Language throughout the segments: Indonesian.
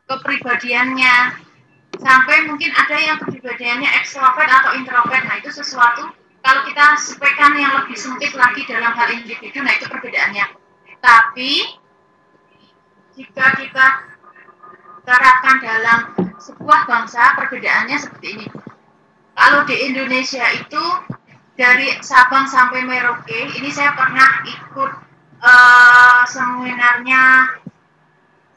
kepribadiannya, sampai mungkin ada yang kepribadiannya ekstrovert atau introvert. Nah, itu sesuatu kalau kita spekkan yang lebih sempit lagi dalam hal individu, nah itu perbedaannya. Tapi jika kita terapkan dalam sebuah bangsa, perbedaannya seperti ini. Kalau di Indonesia itu dari Sabang sampai Merauke, ini saya pernah ikut seminarnya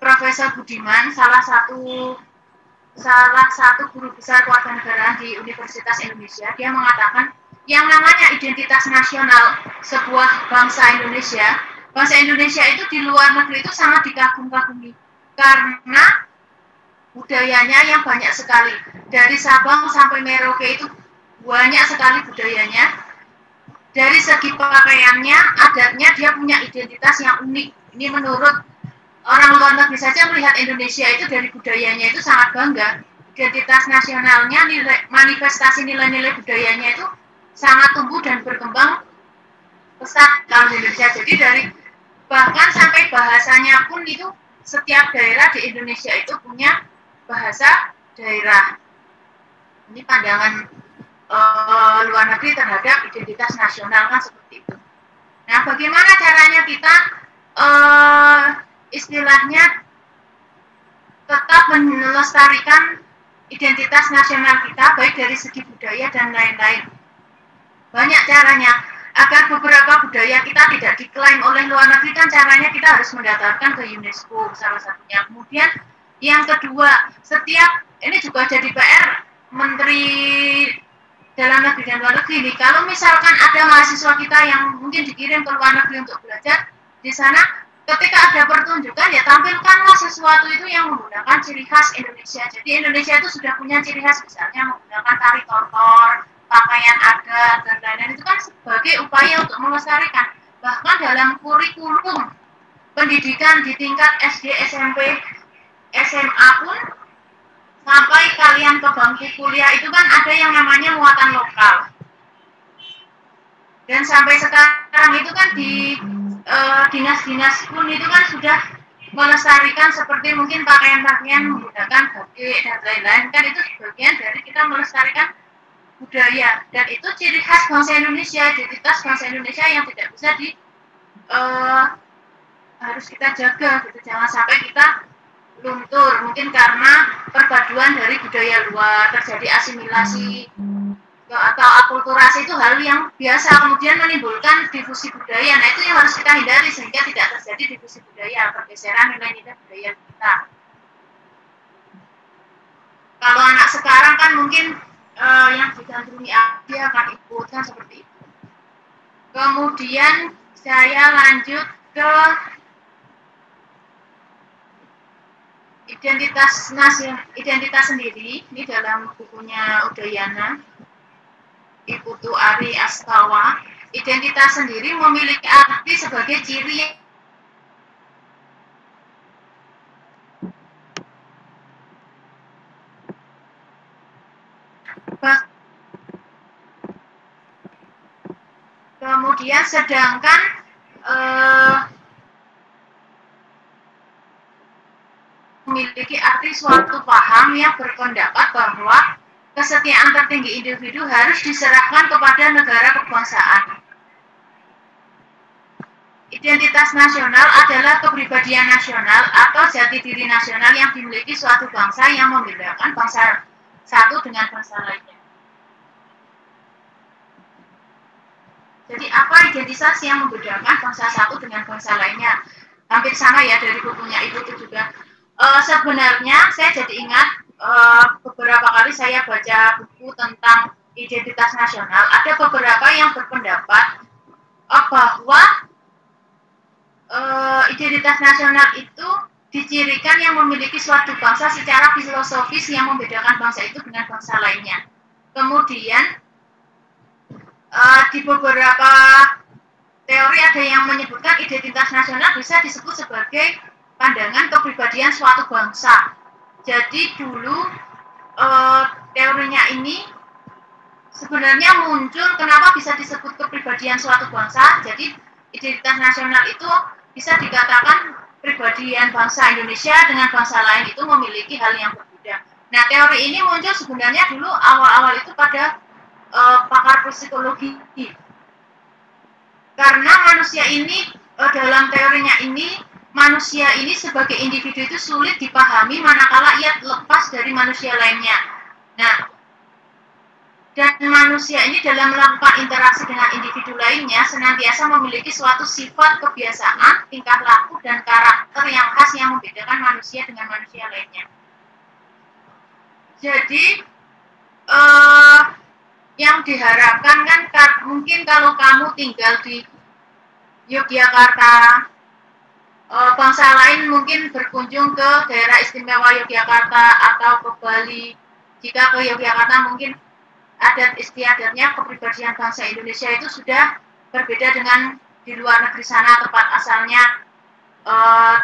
Profesor Budiman, salah satu guru besar kewarganegaraan di Universitas Indonesia. Dia mengatakan yang namanya identitas nasional sebuah bangsa Indonesia itu di luar negeri itu sangat dikagum-kagumi karena budayanya yang banyak sekali. Dari Sabang sampai Merauke itu banyak sekali budayanya. Dari segi pakaiannya, adatnya, dia punya identitas yang unik. Ini menurut orang luar negeri saja melihat Indonesia itu dari budayanya itu sangat bangga. Identitas nasionalnya, manifestasi nilai-nilai budayanya itu sangat tumbuh dan berkembang pesat dalam Indonesia. Jadi dari bahkan sampai bahasanya pun itu setiap daerah di Indonesia itu punya bahasa daerah. Ini pandangan luar negeri terhadap identitas nasional kan seperti itu. Nah, bagaimana caranya kita istilahnya tetap melestarikan identitas nasional kita, baik dari segi budaya dan lain-lain. Banyak caranya. Agar beberapa budaya kita tidak diklaim oleh luar negeri, kan caranya kita harus mendaftarkan ke UNESCO salah satunya. Kemudian yang kedua, setiap ini juga jadi PR Menteri Dalam Negeri dan Luar Negeri ini. Kalau misalkan ada mahasiswa kita yang mungkin dikirim ke luar negeri untuk belajar di sana, ketika ada pertunjukan ya tampilkanlah sesuatu itu yang menggunakan ciri khas Indonesia. Jadi Indonesia itu sudah punya ciri khas, misalnya menggunakan tari tortor, pakaian adat dan lain-lain, itu kan sebagai upaya untuk melestarikan. Bahkan dalam kurikulum pendidikan di tingkat SD, SMP, SMA pun sampai kalian ke bangku kuliah itu kan ada yang namanya muatan lokal. Dan sampai sekarang itu kan di dinas-dinas pun itu kan sudah melestarikan seperti mungkin pakaian-pakaian menggunakan batik dan lain-lain, kan itu sebagian dari kita melestarikan budaya, dan itu ciri khas bangsa Indonesia, identitas bangsa Indonesia yang tidak bisa harus kita jaga gitu. Jangan sampai kita luntur, mungkin karena perpaduan dari budaya luar, terjadi asimilasi atau akulturasi, itu hal yang biasa, kemudian menimbulkan difusi budaya. Nah, itu yang harus kita hindari sehingga tidak terjadi difusi budaya, pergeseran nilai-nilai budaya kita. Kalau anak sekarang kan mungkin yang digandrungi dia akan ikut, kan seperti itu. Kemudian saya lanjut ke identitas sendiri. Ini dalam bukunya Udayana, Iputu Ari Astawa. Identitas sendiri memiliki arti sebagai ciri kemudian sedangkan memiliki arti suatu paham yang berpendapat bahwa kesetiaan tertinggi individu harus diserahkan kepada negara kebangsaan. Identitas nasional adalah kepribadian nasional atau jati diri nasional yang dimiliki suatu bangsa yang membedakan bangsa satu dengan bangsa lainnya. Jadi apa identitas yang membedakan bangsa satu dengan bangsa lainnya? Hampir sama ya dari bukunya itu juga. Sebenarnya saya jadi ingat beberapa kali saya baca buku tentang identitas nasional, ada beberapa yang berpendapat bahwa identitas nasional itu dicirikan yang memiliki suatu bangsa secara filosofis yang membedakan bangsa itu dengan bangsa lainnya. Kemudian di beberapa teori ada yang menyebutkan identitas nasional bisa disebut sebagai pandangan kepribadian suatu bangsa. Jadi dulu teorinya ini sebenarnya muncul kenapa bisa disebut kepribadian suatu bangsa. Jadi identitas nasional itu bisa dikatakan kepribadian bangsa Indonesia dengan bangsa lain itu memiliki hal yang berbeda. Nah, teori ini muncul sebenarnya dulu awal-awal itu pada pakar psikologi. Karena manusia ini, dalam teorinya ini, manusia ini sebagai individu itu sulit dipahami manakala ia lepas dari manusia lainnya. Nah, dan manusia ini dalam melakukan interaksi dengan individu lainnya senantiasa memiliki suatu sifat, kebiasaan, tingkah laku, dan karakter yang khas yang membedakan manusia dengan manusia lainnya. Jadi, yang diharapkan kan mungkin kalau kamu tinggal di Yogyakarta, bangsa lain mungkin berkunjung ke daerah istimewa Yogyakarta atau ke Bali. Jika ke Yogyakarta mungkin adat istiadatnya, kepribadian bangsa Indonesia itu sudah berbeda dengan di luar negeri sana tempat asalnya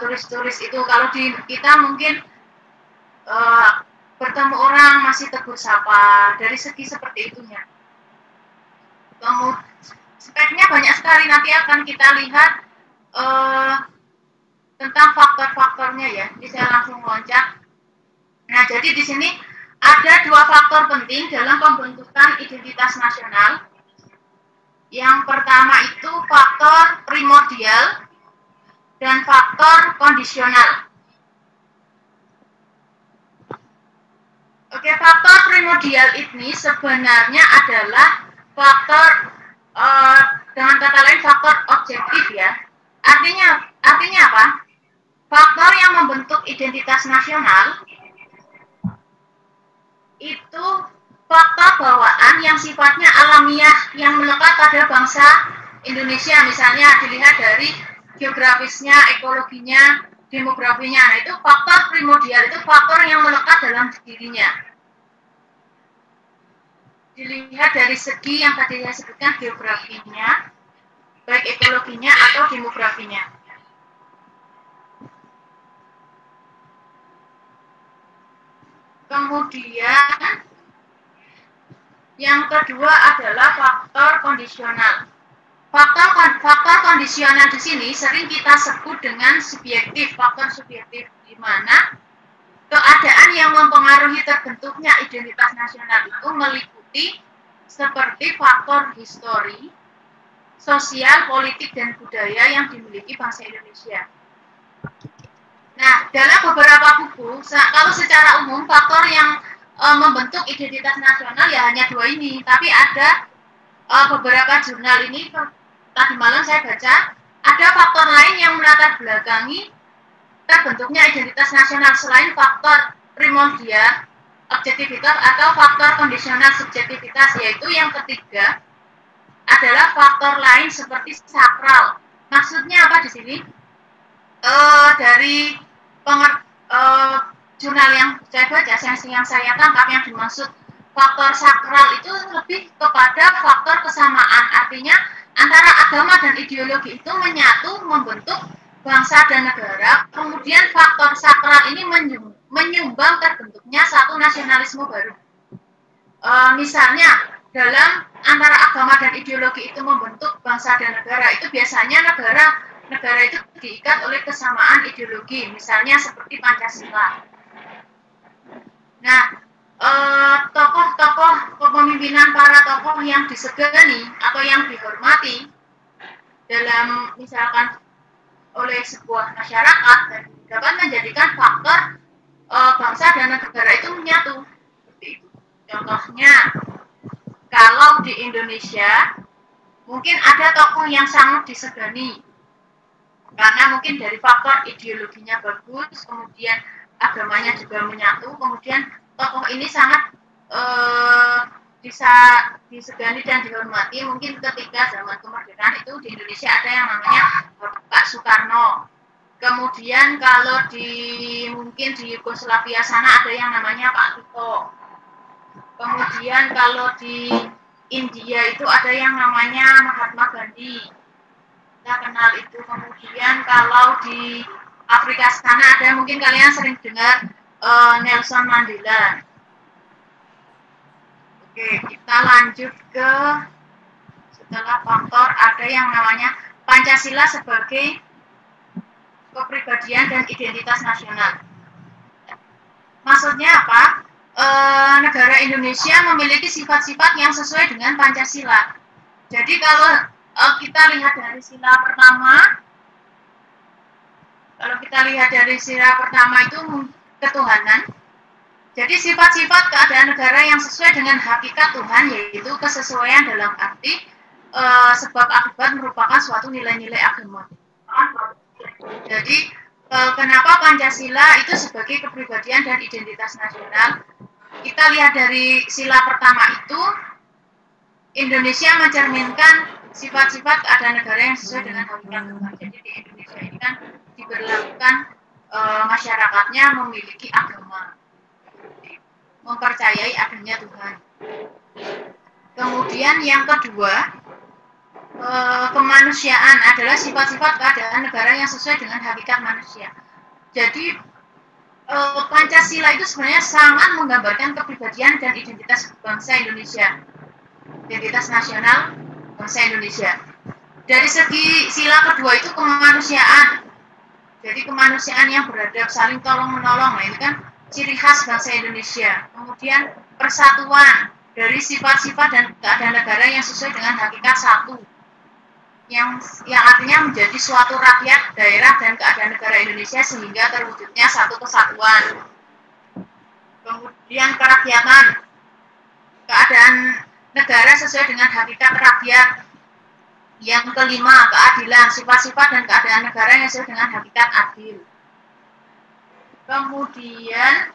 turis-turis itu. Kalau di kita mungkin bertemu orang masih tegur sapa, dari segi seperti itunya. Kemudian speknya banyak sekali, nanti akan kita lihat tentang faktor-faktornya ya. Jadi saya langsung loncat. Nah, jadi di sini ada dua faktor penting dalam pembentukan identitas nasional. Yang pertama itu faktor primordial dan faktor kondisional. Oke, faktor primordial ini sebenarnya adalah faktor dengan kata lain faktor objektif ya. Artinya apa? Faktor yang membentuk identitas nasional itu faktor bawaan yang sifatnya alamiah yang melekat pada bangsa Indonesia, misalnya dilihat dari geografisnya, ekologinya, demografinya. Nah, itu faktor primordial, itu faktor yang melekat dalam dirinya. Dilihat dari segi yang tadi saya sebutkan, geografinya, baik ekologinya atau demografinya. Kemudian yang kedua adalah faktor kondisional. Faktor kondisional di sini sering kita sebut dengan subjektif, faktor subjektif, di mana keadaan yang mempengaruhi terbentuknya identitas nasional itu meliputi seperti faktor histori, sosial, politik, dan budaya yang dimiliki bangsa Indonesia. Nah, dalam beberapa buku, kalau secara umum faktor yang membentuk identitas nasional ya hanya dua ini, tapi ada beberapa jurnal ini, tadi malam saya baca, ada faktor lain yang melatar belakangi terbentuknya identitas nasional selain faktor primordial, objektivitas, atau faktor kondisional subjektivitas, yaitu yang ketiga adalah faktor lain seperti sakral. Maksudnya apa di sini? Dari jurnal yang saya baca, yang saya tangkap, yang dimaksud faktor sakral itu lebih kepada faktor kesamaan. Artinya antara agama dan ideologi itu menyatu membentuk bangsa dan negara. Kemudian faktor sakral ini menyumbang terbentuknya satu nasionalisme baru. Misalnya dalam antara agama dan ideologi itu membentuk bangsa dan negara, itu biasanya negara itu diikat oleh kesamaan ideologi, misalnya seperti Pancasila. Nah, tokoh-tokoh kepemimpinan, para tokoh yang disegani atau yang dihormati dalam misalkan oleh sebuah masyarakat dan dapat menjadikan faktor bangsa dan negara itu menyatu. Contohnya, kalau di Indonesia mungkin ada tokoh yang sangat disegani karena mungkin dari faktor ideologinya bagus, kemudian agamanya juga menyatu, kemudian tokoh ini sangat bisa disegani dan dihormati. Mungkin ketika zaman kemerdekaan itu di Indonesia ada yang namanya Pak Soekarno. Kemudian kalau mungkin di Yugoslavia sana ada yang namanya Pak Tito. Kemudian kalau di India itu ada yang namanya Mahatma Gandhi. Kita kenal itu. Kemudian kalau di Afrika sana ada, mungkin kalian sering dengar Nelson Mandela. Oke, kita lanjut ke setelah faktor ada yang namanya Pancasila sebagai kepribadian dan identitas nasional. Maksudnya apa? Negara Indonesia memiliki sifat-sifat yang sesuai dengan Pancasila. Jadi kalau kita lihat dari sila pertama, itu ketuhanan. Jadi sifat-sifat keadaan negara yang sesuai dengan hakikat Tuhan, yaitu kesesuaian dalam arti sebab akibat merupakan suatu nilai-nilai agama. Jadi kenapa Pancasila itu sebagai kepribadian dan identitas nasional? Kita lihat dari sila pertama itu, Indonesia mencerminkan sifat-sifat keadaan negara yang sesuai dengan hakikat Tuhan. Jadi di Indonesia ini kan diberlakukan masyarakatnya memiliki agama, mempercayai adanya Tuhan. Kemudian yang kedua, kemanusiaan adalah sifat-sifat keadaan negara yang sesuai dengan hakikat manusia. Jadi Pancasila itu sebenarnya sangat menggambarkan kepribadian dan identitas bangsa Indonesia, identitas nasional bangsa Indonesia. Dari segi sila kedua itu kemanusiaan. Jadi kemanusiaan yang beradab, saling tolong-menolong, nah ini kan ciri khas bangsa Indonesia. Kemudian persatuan dari sifat-sifat dan keadaan negara yang sesuai dengan hakikat satu, yang artinya menjadi suatu rakyat, daerah, dan keadaan negara Indonesia sehingga terwujudnya satu kesatuan. Kemudian kerakyatan, keadaan negara sesuai dengan hakikat rakyat. Yang kelima, keadilan, sifat-sifat dan keadaan negara yang sesuai dengan hakikat adil. Kemudian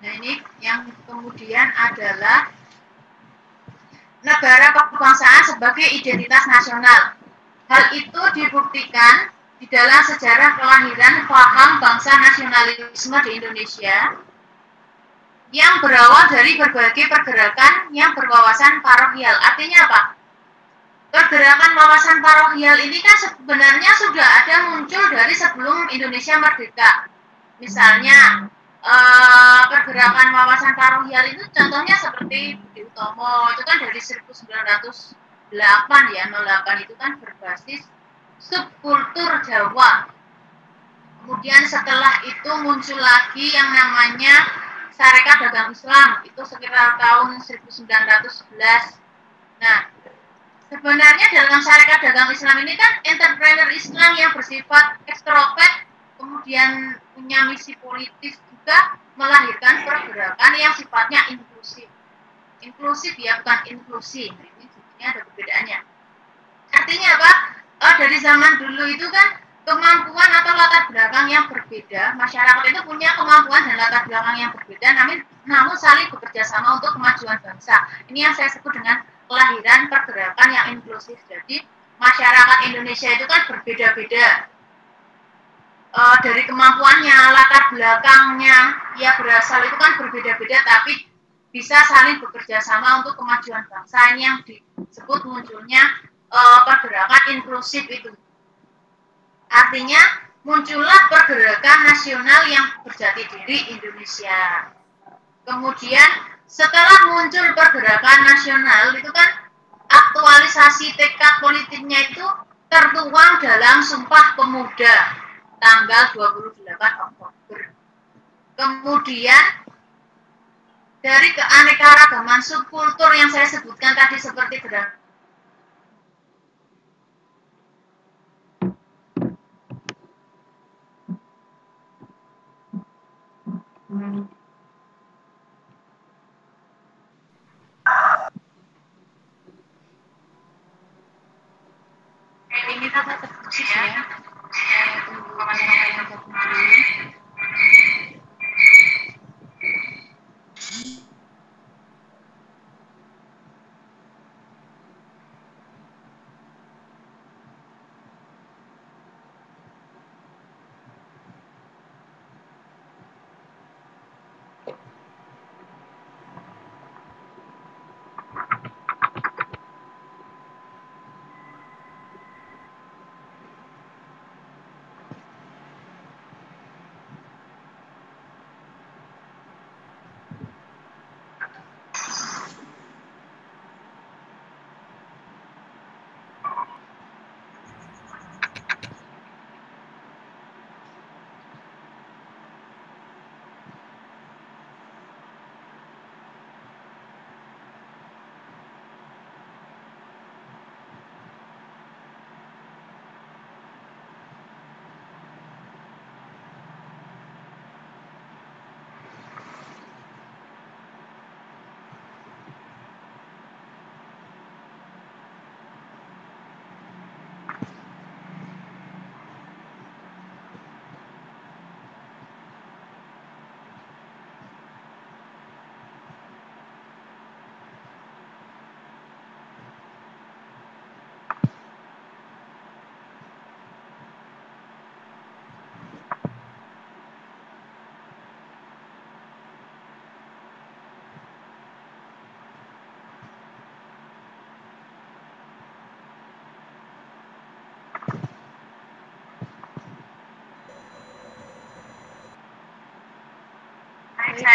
ini yang kemudian adalah negara kebangsaan sebagai identitas nasional. Hal itu dibuktikan di dalam sejarah kelahiran paham bangsa nasionalisme di Indonesia yang berawal dari berbagai pergerakan yang berwawasan parokial. Artinya apa? Pergerakan wawasan parokial ini kan sebenarnya sudah ada muncul dari sebelum Indonesia merdeka. Misalnya pergerakan wawasan parokial itu contohnya seperti Budi Utomo, itu kan dari 1908 ya, 08 itu kan berbasis subkultur Jawa. Kemudian setelah itu muncul lagi yang namanya Sarekat Dagang Islam, itu sekitar tahun 1911. Nah, sebenarnya dalam Sarekat Dagang Islam ini kan entrepreneur Islam yang bersifat ekstrovert, kemudian punya misi politis juga melahirkan pergerakan yang sifatnya inklusif. Inklusif ya, bukan inklusi. Nah, ini sebenarnya ada perbedaannya. Artinya apa? Dari zaman dulu itu kan kemampuan atau latar belakang yang berbeda, masyarakat itu punya kemampuan dan latar belakang yang berbeda, namun saling bekerja sama untuk kemajuan bangsa. Ini yang saya sebut dengan kelahiran pergerakan yang inklusif. Jadi masyarakat Indonesia itu kan berbeda-beda dari kemampuannya, latar belakangnya, ya berasal itu kan berbeda-beda, tapi bisa saling bekerja sama untuk kemajuan bangsa. Ini yang disebut munculnya pergerakan inklusif itu. Artinya muncullah pergerakan nasional yang berjati diri Indonesia. Kemudian setelah muncul pergerakan nasional itu kan aktualisasi tekad politiknya itu tertuang dalam Sumpah Pemuda tanggal 28 Oktober. Kemudian dari keanekaragaman subkultur yang saya sebutkan tadi seperti gerakan ini kata terkhusus ya. Tunggu kawan-kawan yang gabung dulu.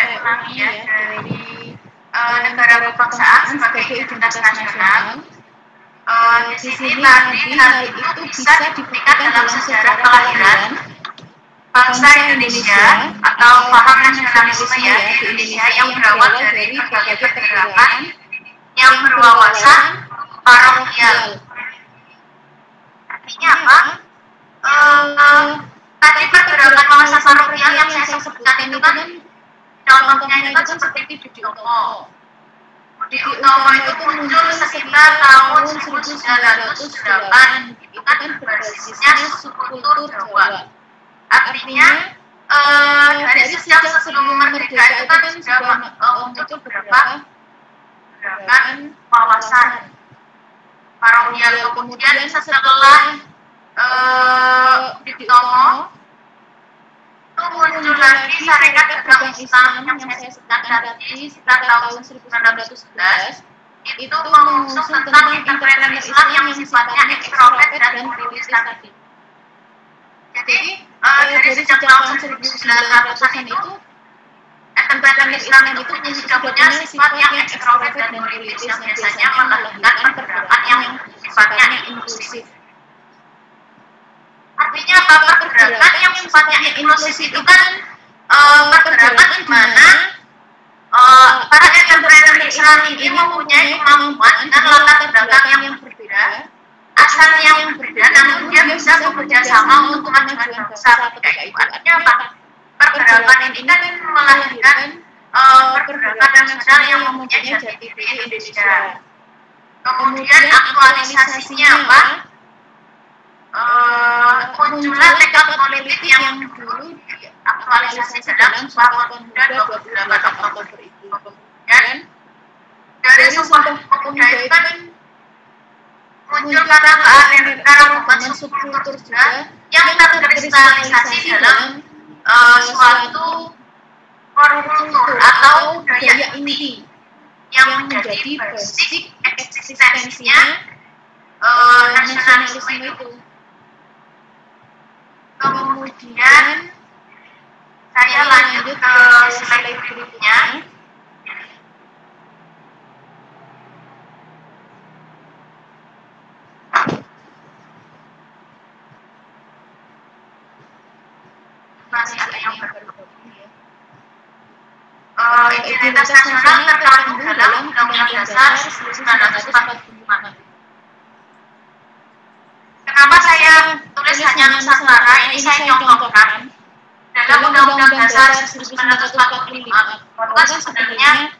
saya ulangi ya, dari negara kebangsaan sebagai identitas nasional. Di sini tadi hal itu bisa dibuktikan dalam sejarah kelahiran bangsa Indonesia atau paham nasionalisme ya di Indonesia yang berawal dari berbagai pergerakan yang berwawasan parokial. Artinya apa? Tadi pergerakan wawasan parokial yang saya sebutkan itu kan contohnya itu kan seperti Budi Utomo. Budi Utomo itu muncul sekitar tahun 1908. Itu kan berbasisnya subkultur Jawa. Artinya dari sejak sebelum merdeka itu kan sudah muncul beberapa gerakan wawasan parokial. Kemudian setelah Budi Utomo itu muncul lagi Sarekat Dagang Islam yang saya sebutkan tadi sekitar tahun 1911. Itu mengusung tentang entrepreneur Islam yang sifatnya ekstrovert dan politis tadi. Jadi dari sejak tahun 1900-an itu entrepreneur Islam itu sudah punya sifat yang ekstrovert dan politis yang biasanya melahirkan pergerakan yang sifatnya inklusif. Artinya apa? Pergerakan yang sifatnya inklusif itu kan pergerakan di mana para entrepreneur Islam ini mempunyai kemampuan dan latar belakang yang berbeda, asal yang berbeda, namun dia bisa bekerja sama untuk kemajuan bangsa ketika itu. Artinya apa? Pergerakan ini kan melahirkan pergerakan nasional yang mempunyai jati diri Indonesia. Kemudian aktualisasinya apa? Muncullah tekad politik yang dulu diaktualisasi dalam Sumpah Pemuda 28 Oktober itu. Kemudian dari Sumpah Pemuda itu kan muncul kata keanekaragaman subkultur juga yang terkristalisasi dalam suatu kultur atau daya inti yang menjadi basic eksistensinya nasionalisme itu. Kemudian saya lanjut ke slide berikutnya. Masih ada yang bergabung ya. Identitas nasional terkandung dalam Undang-Undang Dasar 1945. Kenapa saya tulis hanya Nusantara? Ini saya contohkan dalam Undang-Undang Dasar 1945. Itu kan sebenarnya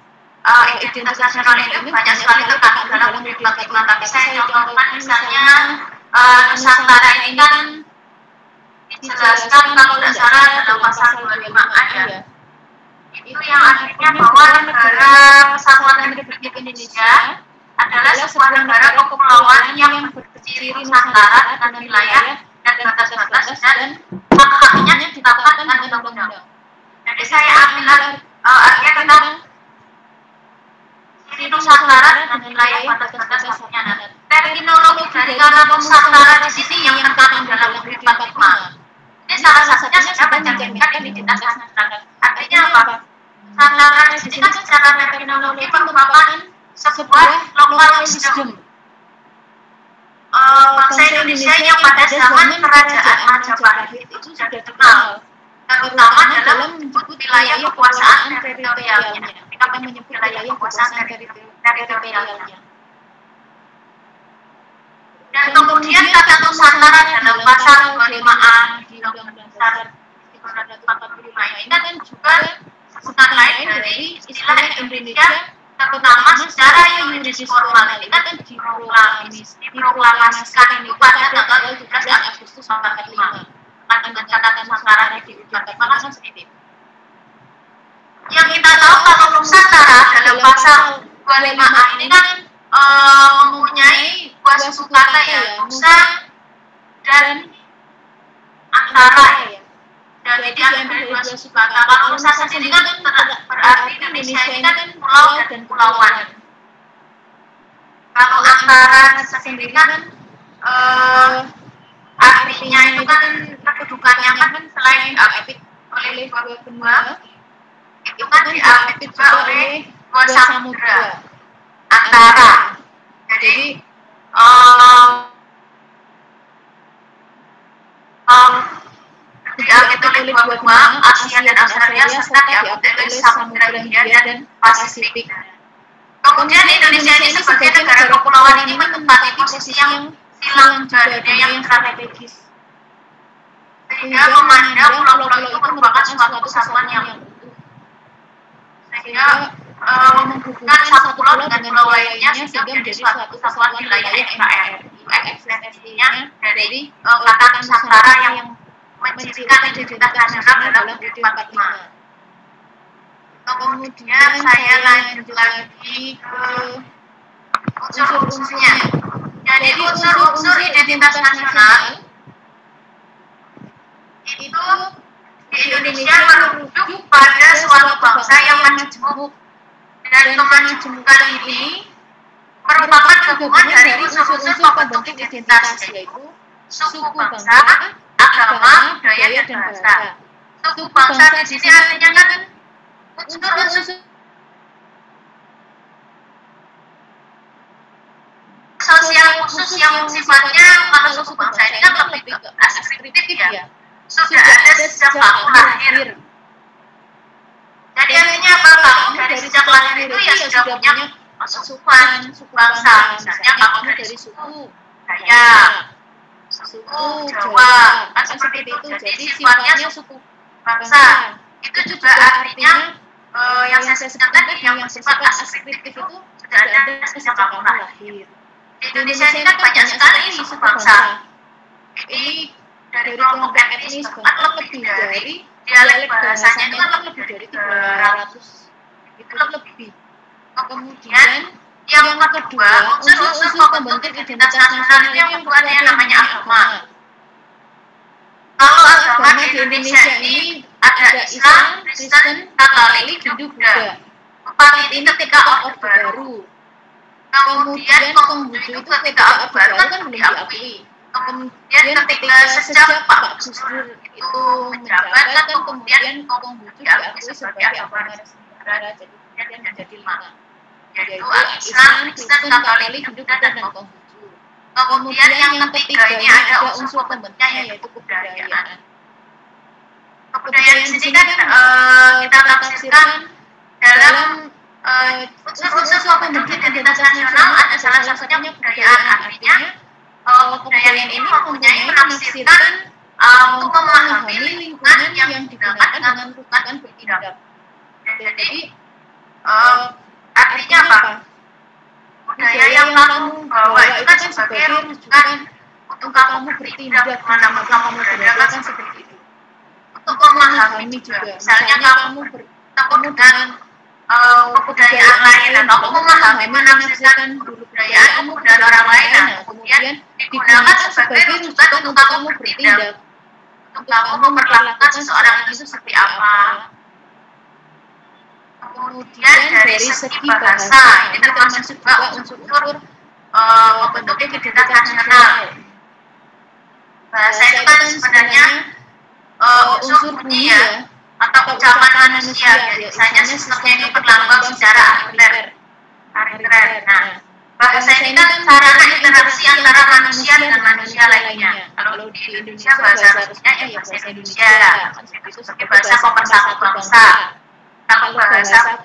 identitas nasional ini banyak sekali terkandung dalam UUD 45. Tapi saya contohkan misalnya Nusantara ini kan dijelaskan kalau tidak salah dalam pasal 25A ya. Itu yang artinya bahwa negara Kesatuan Republik Indonesia adalah sebuah negara kepulauan yang berciri Nusantara dengan wilayah dan batas-batas dan hak-haknya ditetapkan dengan undang-undang. Jadi saya ambil artinya tentang ciri Nusantara dengan wilayah batas-batas haknya. Terminologi dari kata Nusantara di sini yang terkandung dalam UUD 45. Ini salah satunya sudah mencerminkan identitas nasional. Artinya apa? Nusantara di sini kan secara terminologi merupakan sebuah local wisdom bangsa Indonesia yang pada zaman kerajaan Majapahit itu sudah dikenal, terutama dalam menyebut wilayah kekuasaan teritorialnya. Ketika menyebut wilayah kekuasaan teritorialnya. Dan kemudian kata Nusantara dalam pasal 25A di Undang-Undang Dasar 1945 ini kan juga sebutan lain dari istilah Indonesia, terutama secara yuridis formal ini kan diproklamasikan itu pada tanggal 17 Agustus 1945. Dengan catatan Nusantara di UUD 45 kan seperti itu. Yang kita tahu kalau Nusantara dalam pasal 25A ini kan mempunyai dua suku kata ya, Nusa dan Antara ya. Jadi diambil dari dua suku kata. Kalau Nusa sendiri kan berarti Indonesia ini kan pulau dan pulauan. Kalau Antara sendiri kan artinya itu kan kedudukannya kan selain diapit oleh dua benua, itu itu kan diapit juga oleh dua samudra antara. Jadi diapit oleh dua benua, Asia dan Australia, serta diapit oleh Samudra Hindia dan Pasifik. Kemudian Indonesia ini sebagai negara kepulauan ini menempati posisi yang silang juga dunia yang strategis, sehingga memandang pulau-pulau itu merupakan suatu kesatuan yang utuh, sehingga menghubungkan satu pulau dengan pulau lainnya sehingga menjadi suatu kesatuan wilayah NKRI. Eksistensinya dari kata Nusantara yang mencirikan identitas nasional dalam UUD 45. Kemudian saya lanjut lagi ke unsur-unsurnya. Jadi unsur-unsur identitas nasional itu di Indonesia merujuk pada suatu bangsa yang majemuk, dan kemajemukan ini merupakan gabungan dari unsur-unsur pembentuk identitas, yaitu suku bangsa, agama, budaya, dan bahasa. Suku bangsa di sini artinya kan unsur-unsur sosial khusus yang sifatnya kalau suku bangsa ini kan lebih ke askriptif ya. Sudah ada sejak kamu lahir. Jadi artinya apa? Kamu dari sejak lahir itu ya sudah punya sukuan, suku bangsa. Misalnya kamu dari suku Dayak, suku Jawa, kan seperti itu. Jadi sifatnya suku bangsa. Itu juga artinya yang saya sebutkan tadi yang bersifat askriptif itu sudah ada sejak kamu lahir. Di Indonesia ini kan banyak sekali suku bangsa. Ini dari kelompok etnis bahkan lebih dari dialek bahasanya itu kan lebih dari 300 itu lebih. Kemudian yang kedua, unsur-unsur pembentuk identitas nasional itu yang kedua yang namanya agama. Kalau agama di Indonesia ini ada Islam, Kristen, Katolik, Hindu, Buddha. Empat ini ketika Orde Baru. Kemudian Konghucu itu ketika Orde Baru kan belum diakui. Kemudian ketika sejak Pak Gus Dur itu menjabat kan kemudian Konghucu diakui sebagai agama resmi negara, jadi kemudian menjadi 5, yaitu Islam, Kristen, Katolik, Hindu, Buddha, dan Konghucu. Kemudian yang ketiga ini ada unsur pembentuknya yaitu kebudayaan. Kebudayaan di sini kan kita tafsirkan dalam unsur-unsur pembentuk identitas nasional ada salah satunya kebudayaan. Artinya kebudayaan ini mempunyai menafsirkan untuk memahami lingkungan yang digunakan dengan rujukan bertindak. Jadi artinya apa? Budaya yang kamu bawa itu kan sebagai rujukan untuk kamu bertindak dimanapun kamu berada kan seperti itu. Untuk memahami juga, misalnya kamu bertemu dengan kebudayaan lain dan kamu memahami menafsirkan kebudayaanmu dan orang lain, kemudian digunakan sebagai rujukan untuk kamu bertindak, untuk kamu memperlakukan seseorang itu seperti apa. Kemudian dari segi bahasa, ini termasuk juga unsur-unsur pembentuk identitas nasional. Bahasa itu kan sebenarnya unsur bunyi ya, atau ucapan manusia. Biasanya sistemnya itu berlambang secara arbiträr. Nah, bahasa ini kan sarana interaksi antara manusia dengan manusia lainnya. Kalau di Indonesia bahasa resminya ya bahasa Indonesia, itu sebagai bahasa pemersatu bangsa. Kalau bahasa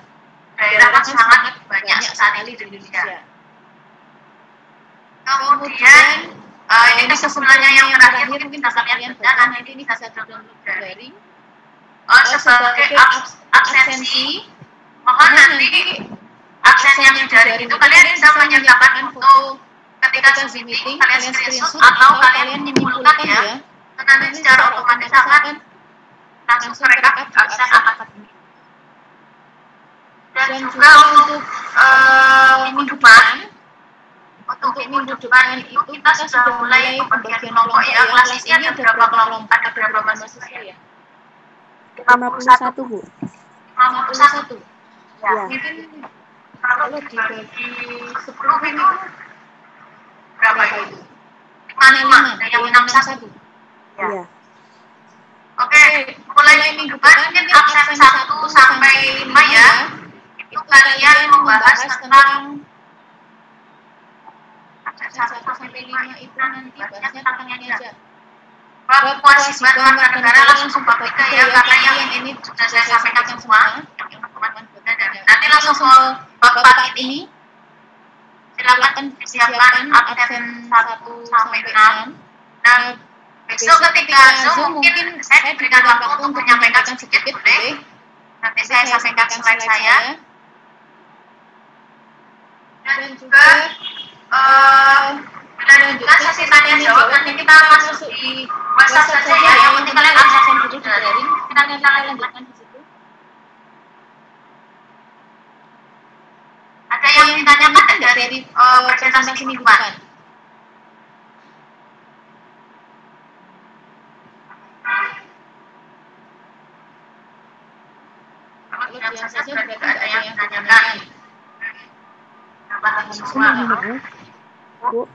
daerah kan sangat banyak sekali di Indonesia. Kemudian ini kesimpulannya yang terakhir mungkin bisa kalian baca, nanti ini bisa download dari sebagai absensi. Mohon nanti absen yang dari itu kalian bisa menyertakan foto ketika Zoom meeting, kalian screenshot atau kalian menyimpulkan ya. Nanti secara otomatis akan langsung merekam absen akademik. Dan juga untuk minggu depan itu kita sudah mulai pembagian kelompok ya. Kelas ini ada berapa kelompok? Ada berapa mahasiswa ya? 51, Bu. 51. Ya. Mungkin kalau dibagi 10 itu berapa itu? 5, yang 61. Iya. Oke, mulai minggu depan mungkin absen 1 sampai 5 ya. Itu kalian membahas tentang absen 1 sampai 5 itu nanti bahasnya tentang ini aja. Bab kewajiban warga negara langsung bab 3 ya, karena yang ini sudah saya sampaikan semua. Nanti langsung ke bab 4 ini. Silakan siapkan absen 1 sampai 6. Nah, besok ketika Zoom mungkin saya berikan waktu untuk menyampaikan sedikit, boleh? Nanti saya sampaikan slide saya. Dan juga lanjutkan sesi tanya jawab, nanti kita masuk di WhatsApp saja ya. Yang penting kalian absen dulu di daring. Kita lanjutkan di situ. Ada yang ditanyakan dari presentasi minggu depan? Kalau diam saja berarti tidak ada yang ditanyakan. Paham semua. Bu,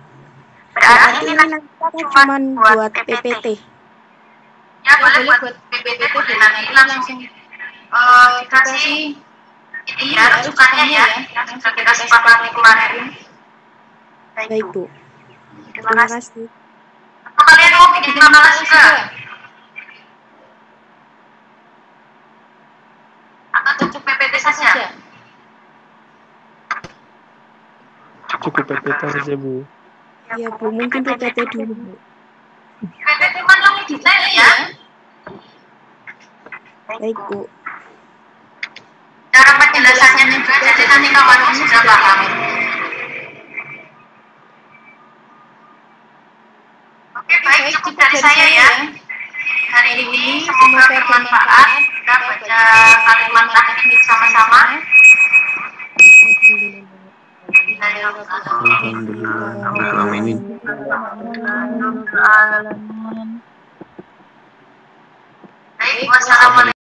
berarti ini nanti kita cuma buat PPT. Ya boleh buat PPT, boleh nanti langsung dikasih ini ya rujukannya ya, yang sudah kita sepakati kemarin. Baik, Bu. Terima kasih. Atau kalian mau bikin makalah juga? Atau cukup PPT saja? Cukup PPT saja, Bu. Iya, Bu. Mungkin PPT dulu, Bu. PPT cuma lebih detail ya. Baik, Bu. Cara penjelasannya juga, jadi nanti kawan sudah paham. Oke, baik, cukup dari saya ya. Hari ini semoga bermanfaat. Kita baca kalimat teknik sama-sama. Alhamdulillah. Baik, wassalamualaikum.